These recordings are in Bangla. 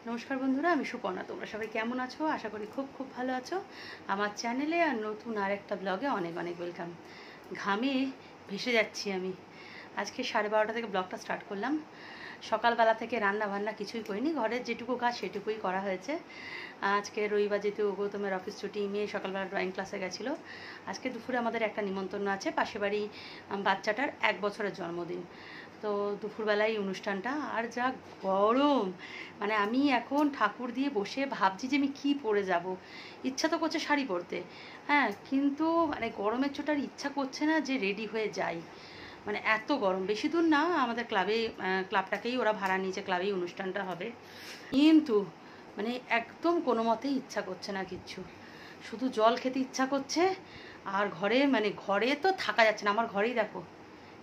নমস্কার বন্ধুরা, আমি সুপর্ণা। তোমরা সবাই কেমন আছো? আশা করি খুব খুব ভালো আছো। আমার চ্যানেলে আর নতুন আরেকটা ব্লগে অনেক অনেক ওয়েলকাম। ঘামে ভেসে যাচ্ছি আমি। আজকে 12:30 থেকে ব্লগটা স্টার্ট করলাম। সকালবেলা থেকে রান্না বান্না কিছুই করিনি, ঘরের যেটুকু কাজ সেটুকুই করা হয়েছে। আজকে রবিবার, যেহেতু গৌতমের অফিস ছুটি, মেয়ে সকালবেলা ড্রয়িং ক্লাসে গেছিলো। আজকে দুপুরে আমাদের একটা নিমন্ত্রণ আছে, পাশে বাড়ি বাচ্চাটার 1 বছরের জন্মদিন। তো দুপুরবেলায় অনুষ্ঠানটা, আর যা গরম, মানে আমি এখন ঠাকুর দিয়ে বসে ভাবছি যে আমি কী পরে যাব। ইচ্ছা তো করছে শাড়ি পরতে, হ্যাঁ, কিন্তু মানে গরমের চোটার ইচ্ছা করছে না যে রেডি হয়ে যাই। মানে এত গরম। বেশি দূর না, আমাদের ক্লাবটাকেই ওরা ভাড়া নিয়েছে, ক্লাবেই অনুষ্ঠানটা হবে। কিন্তু মানে একদম কোনো মতেই ইচ্ছা করছে না কিচ্ছু, শুধু জল খেতে ইচ্ছা করছে। আর ঘরে তো থাকা যাচ্ছে না। আমার ঘরেই দেখো,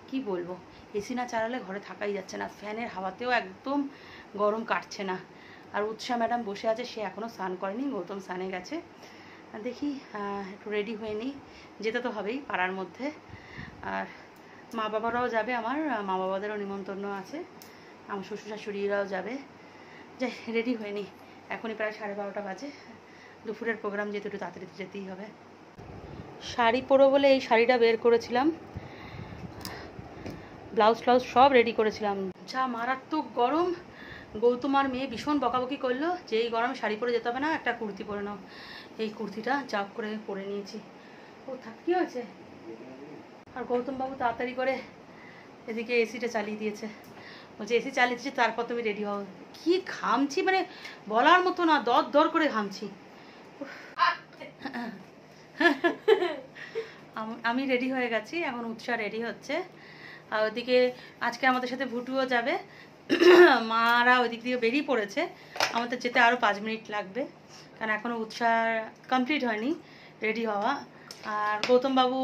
কি বলবো, এসি না চালালে ঘরে থাকাই যাচ্ছে না, ফ্যানের হাওয়াতেও একদম গরম কাটছে না। আর উৎসা ম্যাডাম বসে আছে, সে এখনও স্নান করেনি, গৌতম স্নানে গেছে। দেখি একটু রেডি হয়ে নিই, যেতে তো হবেই পাড়ার মধ্যে। আর মা বাবারাও যাবে, আমার মা বাবাদেরও নিমন্ত্রণ আছে, আমার শ্বশুর শাশুড়িরাও যাবে। যাই, রেডি হয়ে নিই। এখনই প্রায় 12:30 বাজে। দুপুরের প্রোগ্রাম যেহেতু একটু তাড়াতাড়ি যেতেই হবে। শাড়ি পরো বলে এই শাড়িটা বের করেছিলাম, ব্লাউজ সব রেডি করেছিলাম। যা মারাত্মক গরম। গৌতম আর মেয়ে ভীষণ বকাবকি করলো যে এই গরমে শাড়ি পরে যেতে হবে না, একটা কুর্তি পরে নাও। এই কুর্তিটা চাপ করে পরে নিয়েছি। ও থাক, কী হয়েছে? আর গৌতম বাবু তাড়াতাড়ি করে এদিকে এসিটা চালিয়ে দিয়েছে। বলছে এসি চালিয়ে দিয়েছে, তারপর তুমি রেডি হও। কি ঘামছি, মানে বলার মতো না, দর করে ঘামছি। আমি রেডি হয়ে গেছি, এখন উৎসাহ রেডি হচ্ছে। আর ওদিকে আজকে আমাদের সাথে ভুটুও যাবে। মারা ওই দিক দিয়ে বেরিয়ে পড়েছে, আমাদের যেতে আরও 5 মিনিট লাগবে, কারণ এখনও উৎসাহ কমপ্লিট হয়নি রেডি হওয়া। আর গৌতমবাবু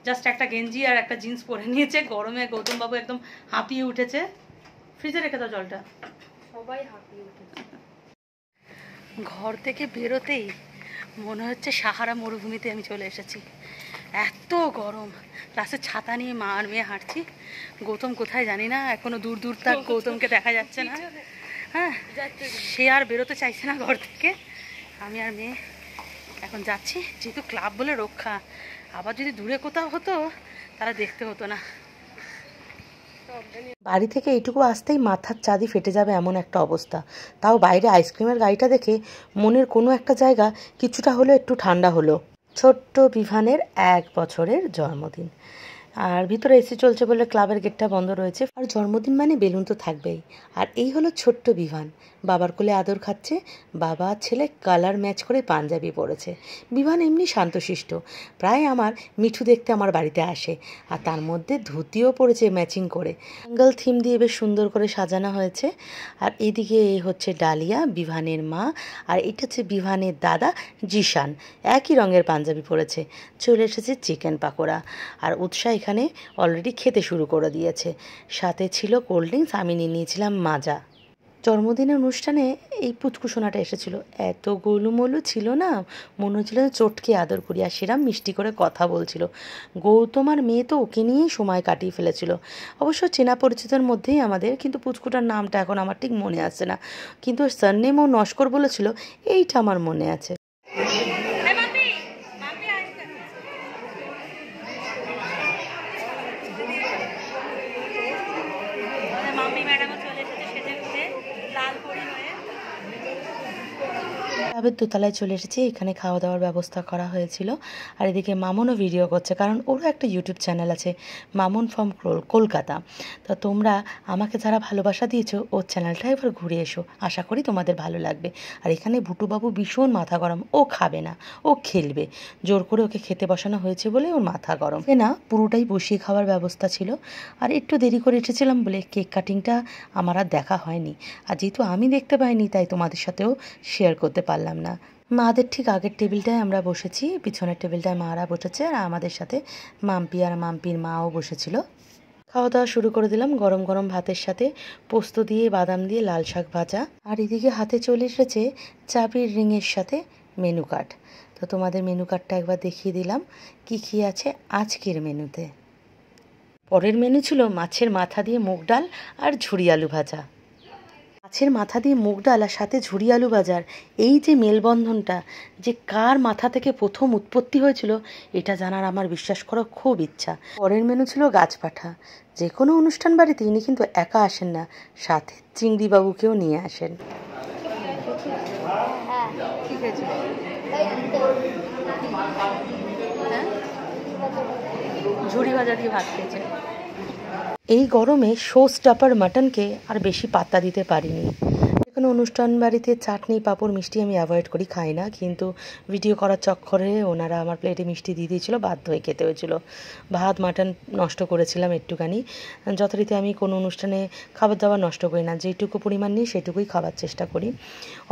জাস্ট একটা গেঞ্জি আর একটা জিন্স পরে নিয়েছে। গরমে গৌতমবাবু একদম হাঁপিয়ে উঠেছে। ফ্রিজে রেখে দাও জলটা। সবাই হাঁপিয়ে উঠেছে। ঘর থেকে বেরোতেই মনে হচ্ছে সাহারা মরুভূমিতে আমি চলে এসেছি, এত গরম। ক্লাসে ছাতা নিয়ে মা আর মেয়ে হাঁটছি। গৌতম কোথায় জানি না, এখনো দূর দূর তাক গৌতমকে দেখা যাচ্ছে না। হ্যাঁ, সে আর বেরোতে চাইছে না ঘর থেকে। আমি আর মেয়ে এখন যাচ্ছি, যেহেতু ক্লাব বলে রক্ষা। আবার যদি দূরে কোথাও হতো তারা দেখতে হতো না। বাড়ি থেকে এইটুকু আসতেই মাথার চাঁদি ফেটে যাবে এমন একটা অবস্থা। তাও বাইরে আইসক্রিমের গাড়িটা দেখে মনের কোনো একটা জায়গা কিছুটা হলো একটু ঠান্ডা হলো। ছোট্ট বিভানের 1 বছরের জন্মদিন, আর ভিতরে এসি চলছে বলে ক্লাবের গেটটা বন্ধ রয়েছে। আর জন্মদিন মানে বেলুন তো থাকবেই। আর এই হলো ছোট্ট বিভান, বাবার কোলে আদর খাচ্ছে। বাবা ছেলে কালার ম্যাচ করে পাঞ্জাবি পরেছে। বিভান এমনি শান্তশিষ্ট, প্রায় আমার মিঠু দেখতে আমার বাড়িতে আসে। আর তার মধ্যে ধুতিও পরেছে ম্যাচিং করে, বেঙ্গল থিম দিয়ে বেশ সুন্দর করে সাজানো হয়েছে। আর এদিকে এই হচ্ছে ডালিয়া, বিভানের মা, আর এটা হচ্ছে বিভানের দাদা জিশান, একই রঙের পাঞ্জাবি পরেছে। চলে এসেছে চিকেন পাকোড়া, আর উৎসাহ এখানে অলরেডি খেতে শুরু করে দিয়েছে। সাথে ছিল কোল্ড ড্রিঙ্কস, আমি নিয়ে নিয়েছিলাম মাজা। জন্মদিনের অনুষ্ঠানে এই পুচকুসোনাটা এসেছিল, এত গোলুমলু ছিল না, মনে হচ্ছিল চটকে আদর করি। আর সেরাম মিষ্টি করে কথা বলছিল। গৌতম আর মেয়ে তো ওকে নিয়েই সময় কাটিয়ে ফেলেছিল। অবশ্য চেনা পরিচিতর মধ্যেই আমাদের, কিন্তু পুচকুটার নামটা এখন আমার ঠিক মনে আসছে না, কিন্তু সারনেম ও নস্কর বলেছিল, এইটা আমার মনে আছে। ক্লাবের দোতলায় চলে এসেছি, এখানে খাওয়া দাওয়ার ব্যবস্থা করা হয়েছিল। আর এদিকে মামনও ভিডিও করছে, কারণ ওরও একটা ইউটিউব চ্যানেল আছে, মামন ফ্রম কলকাতা। তো তোমরা আমাকে যারা ভালোবাসা দিয়েছো, ওর চ্যানেলটা এবার ঘুরে এসো, আশা করি তোমাদের ভালো লাগবে। আর এখানে ভুটুবাবু ভীষণ মাথা গরম, ও খাবে না, ও খেলবে। জোর করে ওকে খেতে বসানো হয়েছে বলে ওর মাথা গরম। না, পুরোটাই বসিয়ে খাওয়ার ব্যবস্থা ছিল। আর একটু দেরি করে এসেছিলাম বলে কেক কাটিংটা আমার আর দেখা হয়নি। আর যেহেতু আমি দেখতে পাইনি, তাই তোমাদের সাথেও শেয়ার করতে পারলাম না। মাদের ঠিক আগের টেবিলটায় আমরা বসেছি, পিছনের টেবিলটায় মারা বসেছে, আর আমাদের সাথে মাম্পি আর মাম্পির মাও বসেছিল। খাওয়া দাওয়া শুরু করে দিলাম। গরম গরম ভাতের সাথে পোস্ত দিয়ে, বাদাম দিয়ে লাল শাক ভাজা। আর এদিকে হাতে চলে এসেছে চাবির রিংয়ের সাথে মেনু কার্ড। তো তোমাদের মেনু কার্ডটা একবার দেখিয়ে দিলাম কি কি আছে আজকের মেনুতে। পরের মেনু ছিল মাছের মাথা দিয়ে মুগ ডাল আর ঝুরি আলু ভাজা। মাছের মাথা দিয়ে মুগ ডাল আর সাথে ঝুরি আলু বাজার, এই যে মেলবন্ধনটা, যে কার মাথা থেকে প্রথম উৎপত্তি হয়েছিল এটা জানার আমার বিশ্বাস করো খুব ইচ্ছা। পরের মেনু ছিল গাছপাঠা। যে কোনো অনুষ্ঠান বাড়িতে ইনি কিন্তু একা আসেন না, সাথে চিংড়ি বাবুকেও নিয়ে আসেন। ঠিক আছে, ঝুড়ি ভাজা দিয়ে ভাত খেয়েছে। এই গরমে শো স্টাপার মাটনকে আর বেশি পাত্তা দিতে পারিনি। কোনো অনুষ্ঠান বাড়িতে চাটনি পাঁপড় মিষ্টি আমি অ্যাভয়েড করি, খাই না, কিন্তু ভিডিও করার চক্করে ওনারা আমার প্লেটে মিষ্টি দিয়ে দিয়েছিলো, বাধ্য হয়ে খেতে হয়েছিল। ভাত মাটন নষ্ট করেছিলাম একটুখানি। যথারীতি আমি কোনো অনুষ্ঠানে খাবার দাবার নষ্ট করি না, যেটুকু পরিমাণ নিই সেটুকুই খাবার চেষ্টা করি।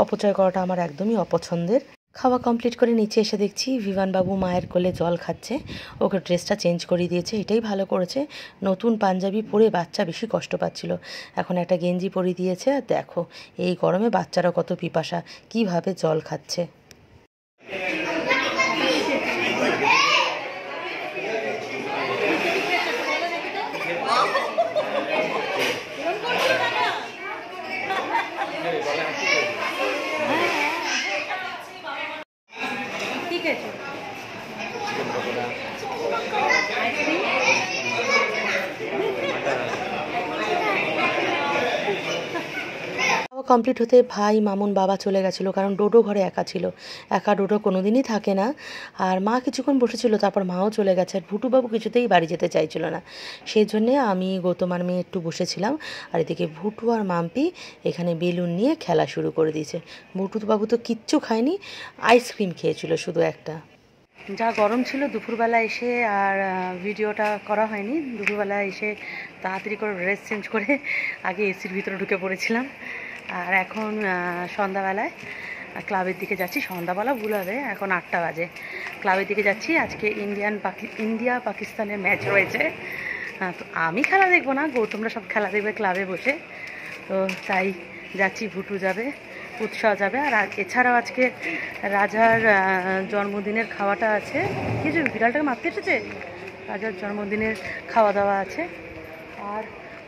অপচয় করাটা আমার একদমই অপছন্দের। খাওয়া কমপ্লিট করে নিচে এসে দেখছি বিভানবাবু মায়ের কোলে জল খাচ্ছে। ওকে ড্রেসটা চেঞ্জ করে দিয়েছে, এটাই ভালো করেছে। নতুন পাঞ্জাবি পরে বাচ্চা বেশি কষ্ট পাচ্ছিল, এখন একটা গেঞ্জি পরিয়ে দিয়েছে। আর দেখো এই গরমে বাচ্চারা কত পিপাসা, কিভাবে জল খাচ্ছে। ঠিক আছে, কমপ্লিট হতে ভাই মামুন বাবা চলে গেছিলো, কারণ ডোডো ঘরে একা ছিল। একা ডোডো কোনো দিনই থাকে না। আর মা কিছুক্ষণ বসেছিল, তারপর মাও চলে গেছে। আর ভুটুবাবু কিছুতেই বাড়ি যেতে চাইছিল না, সেই জন্যে আমি গৌতম আর মেয়ে একটু বসেছিলাম। আর এদিকে ভুটু আর মাম্পি এখানে বেলুন নিয়ে খেলা শুরু করে দিয়েছে। ভুটুবাবু তো কিচ্ছু খায়নি, আইসক্রিম খেয়েছিল শুধু একটা। যা গরম ছিল দুপুরবেলা এসে আর ভিডিওটা করা হয়নি। দুপুরবেলা এসে তাড়াতাড়ি করে ড্রেস চেঞ্জ করে আগে এসির ভিতরে ঢুকে পড়েছিলাম। আর এখন সন্ধ্যাবেলায় ক্লাবের দিকে যাচ্ছি। সন্ধ্যাবেলা ভুল হবে, এখন 8টা বাজে। ক্লাবের দিকে যাচ্ছি। আজকে ইন্ডিয়া পাকিস্তানের ম্যাচ রয়েছে। তো আমি খেলা দেখবো না, গৌতমরা সব খেলা দেখবে ক্লাবে বসে। তো তাই যাচ্ছি, ভুটু যাবে, উৎসাহ যাবে। আর এছাড়াও আজকে রাজার জন্মদিনের খাওয়াটা আছে। কিছু বিড়ালটাকে মারতে এসেছে, রাজার জন্মদিনের খাওয়া দাওয়া আছে। আর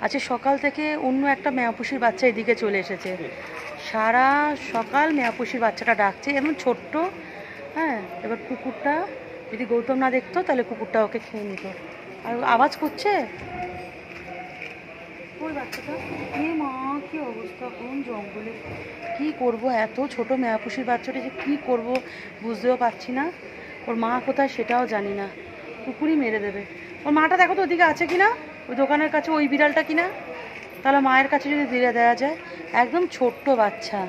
আজকে সকাল থেকে অন্য একটা মেয়াপুষির বাচ্চা এদিকে চলে এসেছে। সারা সকাল মেয়াপুষির বাচ্চাটা ডাকছে, এমন ছোট্ট। হ্যাঁ, এবার কুকুরটা যদি গৌতম না দেখতো তাহলে কুকুরটা ওকে খেয়ে নিত। আর আওয়াজ করছে ওই বাচ্চাটা। এ মা, কি অবস্থা, কোন জঙ্গলে কি করব, এত ছোট মেয়াপুষির বাচ্চাটা যে কি করব বুঝতেও পারছি না। ওর মা কোথায় সেটাও জানি না, কুকুরই মেরে দেবে। ওর মাটা দেখো তো ওদিকে আছে কিনা, ওই দোকানের কাছে ওই বিড়ালটা কিনা, তাহলে মায়ের কাছে যদি দিয়ে দেওয়া যায়। একদম ছোট্ট বাচ্চা,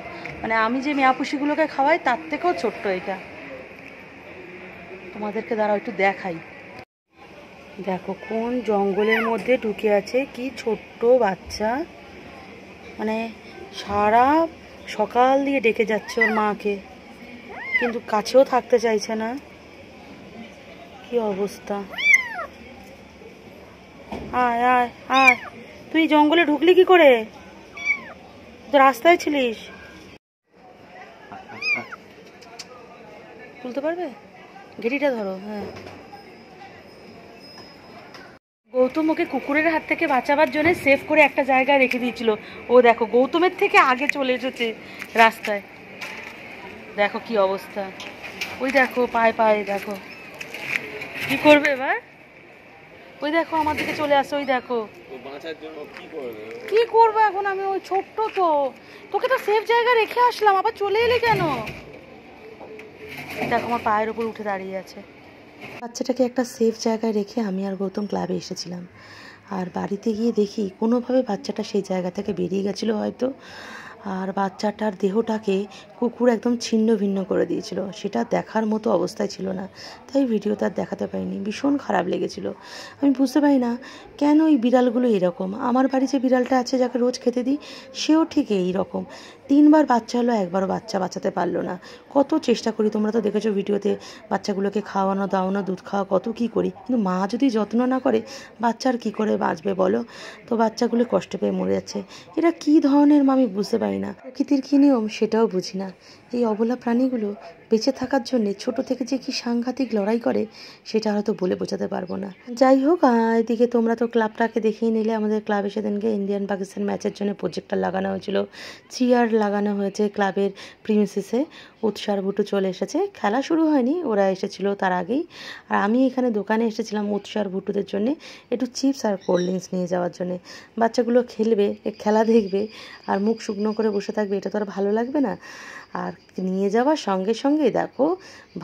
মানে আমি যে মেয়াপুষিগুলোকে খাওয়াই তার থেকেও ছোট্ট এটা। তোমাদেরকে দাঁড়াও একটু দেখাই। দেখো কোন জঙ্গলের মধ্যে ঢুকে আছে, কি ছোট্ট বাচ্চা। মানে সারা সকাল দিয়ে ডেকে যাচ্ছে ওর মাকে, কিন্তু কাছেও থাকতে চাইছে না। কি অবস্থা। আয় আয় আয়, তুই জঙ্গলে ঢুকলি কি করে? তো রাস্তায় ছিলিস। তুলতে পারবে, ঘেটিটা ধরো। হ্যাঁ, গৌতম ওকে কুকুরের হাত থেকে বাঁচাবার জন্য সেভ করে একটা জায়গায় রেখে দিয়েছিল। ও দেখো গৌতমের থেকে আগে চলে এসেছে রাস্তায়। দেখো কি অবস্থা, ওই দেখো পায়ে পায়ে, দেখো কি করবে এবার। ওই দেখো আমার দিকে চলে আসে, ওই দেখো কি করবো এখন আমি। ওই ছোট্ট তো, তোকে তো সেফ জায়গায় রেখে আসলাম, আবার চলে এলি কেন? দেখো আমার পায়ের উপর উঠে দাঁড়িয়ে আছে। বাচ্চাটাকে একটা সেফ জায়গায় রেখে আমি আর গৌতম ক্লাবে এসেছিলাম। আর বাড়িতে গিয়ে দেখি কোনোভাবে বাচ্চাটা সেই জায়গা থেকে বেরিয়ে গেছিলো হয়তো। আর বাচ্চাটার দেহটাকে কুকুর একদম ছিন্ন ভিন্ন করে দিয়েছিল, সেটা দেখার মতো অবস্থায় ছিল না, তাই ভিডিওটা আর দেখাতে পারিনি। ভীষণ খারাপ লেগেছিল। আমি বুঝতে পারি না কেন এই বিড়ালগুলো এরকম। আমার বাড়ি যে বিড়ালটা আছে যাকে রোজ খেতে দিই, সেও ঠিক এই রকম। 3বার বাচ্চা হলো, একবারও বাচ্চা বাঁচাতে পারলো না। কত চেষ্টা করি, তোমরা তো দেখেছো ভিডিওতে, বাচ্চাগুলোকে খাওয়ানো দাওয়ানো, দুধ খাওয়া, কত কি করি, কিন্তু মা যদি যত্ন না করে বাচ্চার কি করে বাঁচবে বলো। তো বাচ্চাগুলো কষ্ট পেয়ে মরে যাচ্ছে। এটা কি ধরনের আমি বুঝতে পারি না। প্রকৃতির কী নিয়ম সেটাও বুঝি না। এই অবলা প্রাণীগুলো বেঁচে থাকার জন্যে ছোট থেকে যে কি সাংঘাতিক লড়াই করে সেটা হয়তো বলে বোঝাতে পারবো না। যাই হোক, এদিকে তোমরা তো ক্লাবটাকে দেখেই নিলে। আমাদের ক্লাবে সেদিনকে ইন্ডিয়ান পাকিস্তান ম্যাচের জন্য প্রজেক্টর লাগানো হয়েছিল, চেয়ার লাগানো হয়েছে ক্লাবের প্রিমিসেসে। উৎসার ভুটু চলে এসেছে, খেলা শুরু হয়নি, ওরা এসেছিল তার আগেই। আর আমি এখানে দোকানে এসেছিলাম উৎসার ভুটুদের জন্যে একটু চিপস আর কোল্ড ড্রিঙ্কস নিয়ে যাওয়ার জন্যে। বাচ্চাগুলো খেলবে, খেলা দেখবে আর মুখ শুকনো করে বসে থাকবে, এটা তো আর ভালো লাগবে না। আর নিয়ে যাওয়ার সঙ্গে সঙ্গে দেখো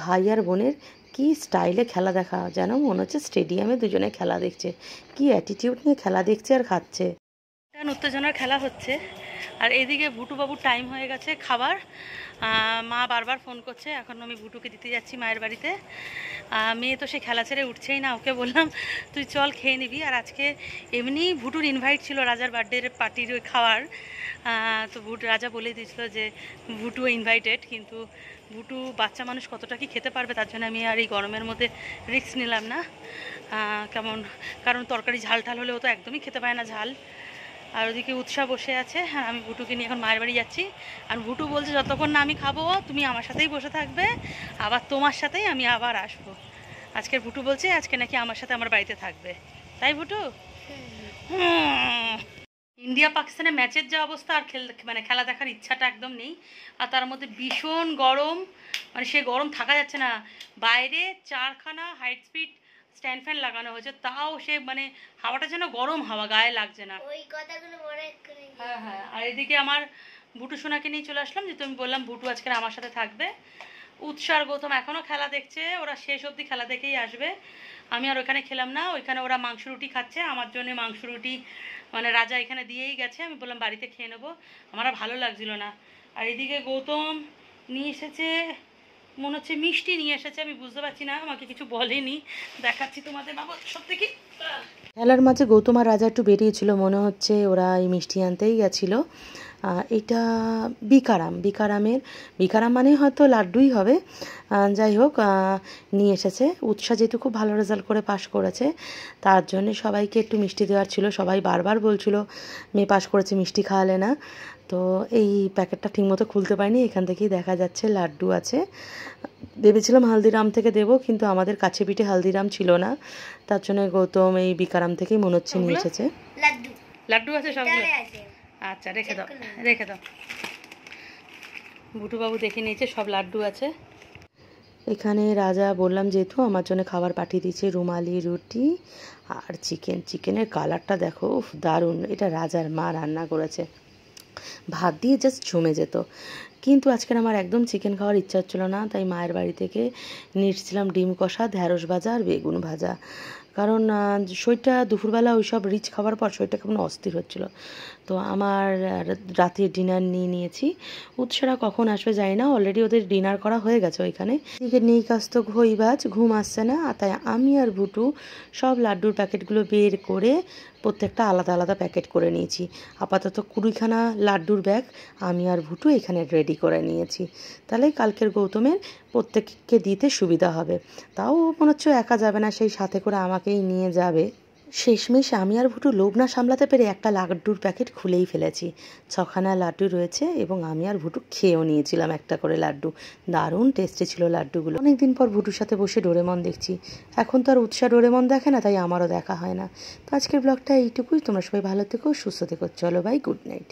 ভাই আর বোনের কি স্টাইলে খেলা দেখা, যেন মনে হচ্ছে স্টেডিয়ামে দুজনে খেলা দেখছে। কি অ্যাটিটিউড নিয়ে খেলা দেখছে আর খাচ্ছে। উত্তেজনার খেলা হচ্ছে। আর এদিকে ভুটুবাবুর টাইম হয়ে গেছে খাবার। মা বারবার ফোন করছে, এখন আমি ভুটুকে দিতে যাচ্ছি মায়ের বাড়িতে। মেয়ে তো সে খেলা ছেড়ে উঠছেই না, ওকে বললাম তুই চল খেয়ে নিবি। আর আজকে এমনি ভুটুর ইনভাইট ছিল রাজার বার্থডে পার্টির ওই খাওয়ার। তো রাজা বলে দিয়েছিল যে ভুটু ইনভাইটেড, কিন্তু ভুটু বাচ্চা মানুষ কতটা কি খেতে পারবে, তার জন্য আমি আর এই গরমের মধ্যে রিস্ক নিলাম না। কারণ তরকারি ঝাল ঠাল হলে ও তো একদমই খেতে পায় না ঝাল। আর ওদিকে উৎসাহ বসে আছে, আর আমি ভুটুকে নিয়ে এখন মায়ের বাড়ি যাচ্ছি। আর ভুটু বলছে যতক্ষণ না আমি খাবো তুমি আমার সাথেই বসে থাকবে, আবার তোমার সাথেই আমি আবার আসবো। আজকের ভুটু বলছে আজকে নাকি আমার সাথে আমার বাড়িতে থাকবে, তাই ভুটু? ইন্ডিয়া পাকিস্তানের ম্যাচের যা অবস্থা, আর খেলা দেখার ইচ্ছাটা একদম নেই। আর তার মধ্যে ভীষণ গরম, মানে সে গরম থাকা যাচ্ছে না। বাইরে 4খানা হাই স্পিড স্ট্যান্ড ফ্যান লাগানো হয়েছে, তাও সে মানে হাওয়াটা যেন গরম হাওয়া, গায়ে লাগছে না। ওই কথাগুলো মনে করে। হ্যাঁ হ্যাঁ। আর এদিকে আমার ভুটু সোনাকে নিয়ে চলে আসলাম, যে তুমি বললাম ভুটু আজকে আমার সাথে থাকবে। উৎসার গৌতম এখনও খেলা দেখছে, ওরা শেষ অবধি খেলা দেখেই আসবে। আমি আর ওইখানে খেলাম না, ওইখানে ওরা মাংস রুটি খাচ্ছে, আমার জন্য মাংস রুটি মানে রাজা এখানে দিয়েই গেছে। আমি বললাম বাড়িতে খেয়ে নেবো, আমার আর ভালো লাগছিল না। আর এদিকে গৌতম নিয়ে এসেছে, মনে হচ্ছে মিষ্টি নিয়ে এসেছে, আমি বুঝতে পারছি না, আমাকে কিছু বলেনি। দেখাচ্ছি তোমাদের বাবা, সত্যি কি খেলার মাঝে গৌতম আর রাজা একটু বেরিয়েছিল, মনে হচ্ছে ওরা এই মিষ্টি আনতেই গেছিলো। এটা বিকারাম মানে হয়তো লাড্ডুই হবে। যাই হোক, নিয়ে এসেছে। উৎসাহ যেহেতু খুব ভালো রেজাল্ট করে পাশ করেছে, তার জন্য সবাইকে একটু মিষ্টি দেওয়ার ছিল। সবাই বারবার বলছিল মেয়ে পাশ করেছে, মিষ্টি খাওয়ালে না। তো এই প্যাকেটটা ঠিকমতো খুলতে পারিনি, এখান থেকেই দেখা যাচ্ছে লাড্ডু আছে। ভেবেছিলাম হালদিরাম থেকে দেবো, কিন্তু আমাদের কাছে পিঠে হালদিরাম ছিল না, তার জন্য গৌতম এই বিকারাম থেকেই মনে হচ্ছে নিয়ে এসেছে। লাড্ডু আছে সবগুলো? আচ্ছা রেখে দাও। ভুটুবাবু দেখে নিয়েছে সব লাড্ডু আছে। এখানে রাজা বললাম যেহেতু আমার জন্য খাবার পাঠিয়ে দিয়েছে, রুমালি রুটি আর চিকেনের কালারটা দেখো, দারুণ। এটা রাজার মা রান্না করেছে, ভাত দিয়ে জাস্ট জমে যেত। কিন্তু আজকের আমার একদম চিকেন খাওয়ার ইচ্ছা হচ্ছিল না, তাই মায়ের বাড়ি থেকে নিয়ে এসেছিলাম ডিম কষা, ঢ্যাঁড়স ভাজা আর বেগুন ভাজা। কারণ শরীরটা দুপুরবেলা ওই সব রিচ খাবার পর শরীরটা কেমন অস্থির হচ্ছিলো। তো আমার রাতের ডিনার নিয়ে নিয়েছি। উৎসারা কখন আসবে জানি না, অলরেডি ওদের ডিনার করা হয়ে গেছে ওইখানে। এদিকে নেই কাজ তো ঘইবাজ, ঘুম আসছে না, তাই আমি আর ভুটু সব লাড্ডুর প্যাকেটগুলো বের করে প্রত্যেকটা আলাদা আলাদা প্যাকেট করে নিয়েছি। আপাতত 20খানা লাড্ডুর ব্যাগ আমি আর ভুটু এখানে রেডি করে নিয়েছি, তাহলে কালকের গৌতমের প্রত্যেককে দিতে সুবিধা হবে। তাও মনে হচ্ছে একা যাবে না, সেই সাথে করে আমাকেই নিয়ে যাবে। শেষমেশ আমি আর ভুটু লোভ না সামলাতে পেরে একটা লাড্ডুর প্যাকেট খুলেই ফেলেছি। 6খানা লাড্ডু রয়েছে এবং আমি আর ভুটু খেয়েও নিয়েছিলাম একটা করে লাড্ডু। দারুণ টেস্টি ছিল লাড্ডুগুলো। অনেকদিন পর ভুটুর সাথে বসে ডোরেমন দেখছি। এখন তো আর উৎসাহ ডোরেমন দেখে না, তাই আমারও দেখা হয় না। তো আজকের ব্লগটা এইটুকুই। তোমরা সবাই ভালো থেকো, সুস্থ থেকো। চলো বাই, গুড নাইট।